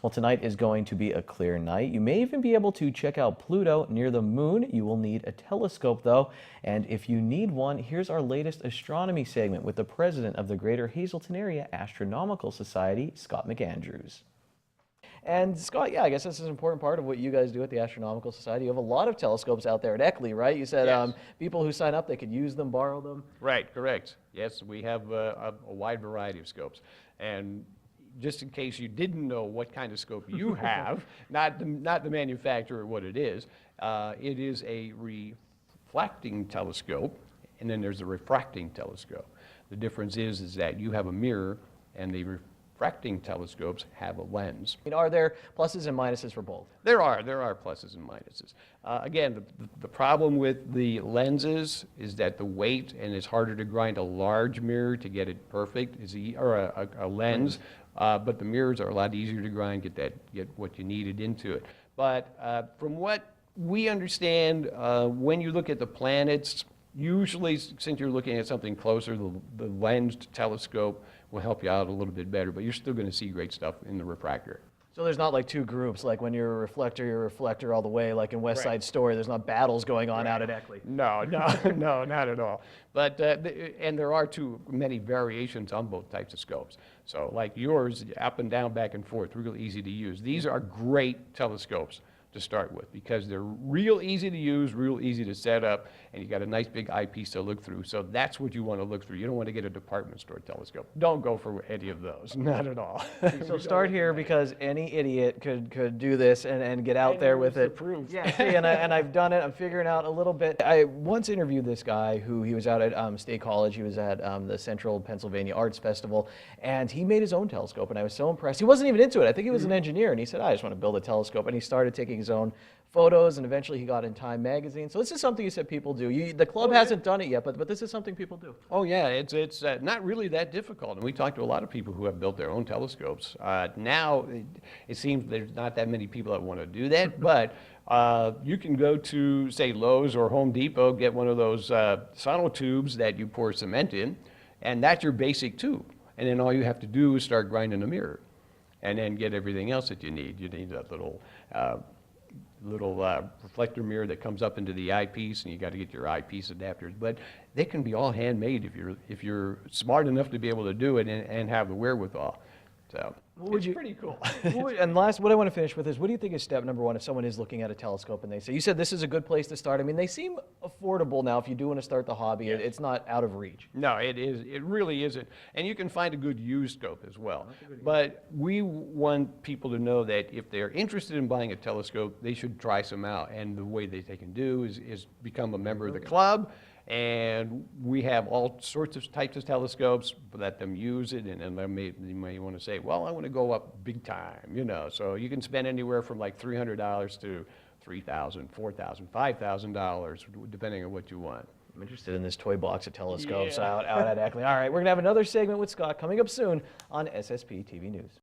Well, tonight is going to be a clear night. You may even be able to check out Pluto near the moon. You will need a telescope, though. And if you need one, here's our latest astronomy segment with the president of the Greater Hazleton Area Astronomical Society, Scott McAndrews. And Scott, yeah, I guess this is an important part of what you guys do at the Astronomical Society. You have a lot of telescopes out there at Eckley, right? You said Yes. People who sign up, they could use them, borrow them. Right, correct. Yes, we have a wide variety of scopes. And just in case you didn't know what kind of scope you have, not the manufacturer, what it is a reflecting telescope, and then there's a refracting telescope. The difference is that you have a mirror, and the refracting telescopes have a lens. Are there pluses and minuses for both? There are pluses and minuses. Again, the problem with the lenses is that the weight, and it's harder to grind a large mirror to get it perfect, or a lens. But the mirrors are a lot easier to grind, get what you needed into it. But from what we understand, when you look at the planets, usually since you're looking at something closer, the lensed telescope will help you out a little bit better, but you're still going to see great stuff in the refractor. So there's not like two groups, like when you're a reflector all the way, like in West Side Story, there's not battles going on out at Eckley. No, not at all. But, and there are too many variations on both types of scopes. So like yours, up and down, back and forth, real easy to use. These are great telescopes to start with because they're real easy to use, real easy to set up, and you got a nice big eyepiece to look through. So that's what you want to look through. You don't want to get a department store telescope. Don't go for any of those, not at all. So start here because any idiot could do this and get out there with it. Yeah, see, and I've done it. I'm figuring out a little bit. I once interviewed this guy who he was out at State College. He was at the Central Pennsylvania Arts Festival, and he made his own telescope, and I was so impressed. He wasn't even into it. I think he was an engineer, and he said, I just want to build a telescope, and he started taking his own photos, and eventually he got in Time magazine. So this is something you said people do. The club hasn't done it yet, but this is something people do. Oh yeah, it's not really that difficult. And we talked to a lot of people who have built their own telescopes. Now it seems there's not that many people that want to do that, but you can go to, say, Lowe's or Home Depot, get one of those sonotubes that you pour cement in, and that's your basic tube. And then all you have to do is start grinding a mirror, and then get everything else that you need. You need that little reflector mirror that comes up into the eyepiece, and you got to get your eyepiece adapters. But they can be all handmade if you're smart enough to be able to do it and have the wherewithal. So it's pretty cool. And last, what I want to finish with is, what do you think is step number one if someone is looking at a telescope and they say, you said this is a good place to start. I mean, they seem affordable now if you do want to start the hobby. Yeah. It's not out of reach. No, it is. It really isn't. And you can find a good used scope as well. But we want people to know that if they're interested in buying a telescope, they should try some out. And the way that they can do is become a member of the club. And we have all sorts of types of telescopes, let them use it, and then you may want to say, well, I want to go up big time, So you can spend anywhere from like $300 to $3,000, $4,000, $5,000, depending on what you want. I'm interested in this toy box of telescopes out at Eckley. All right, we're going to have another segment with Scott coming up soon on SSPTV News.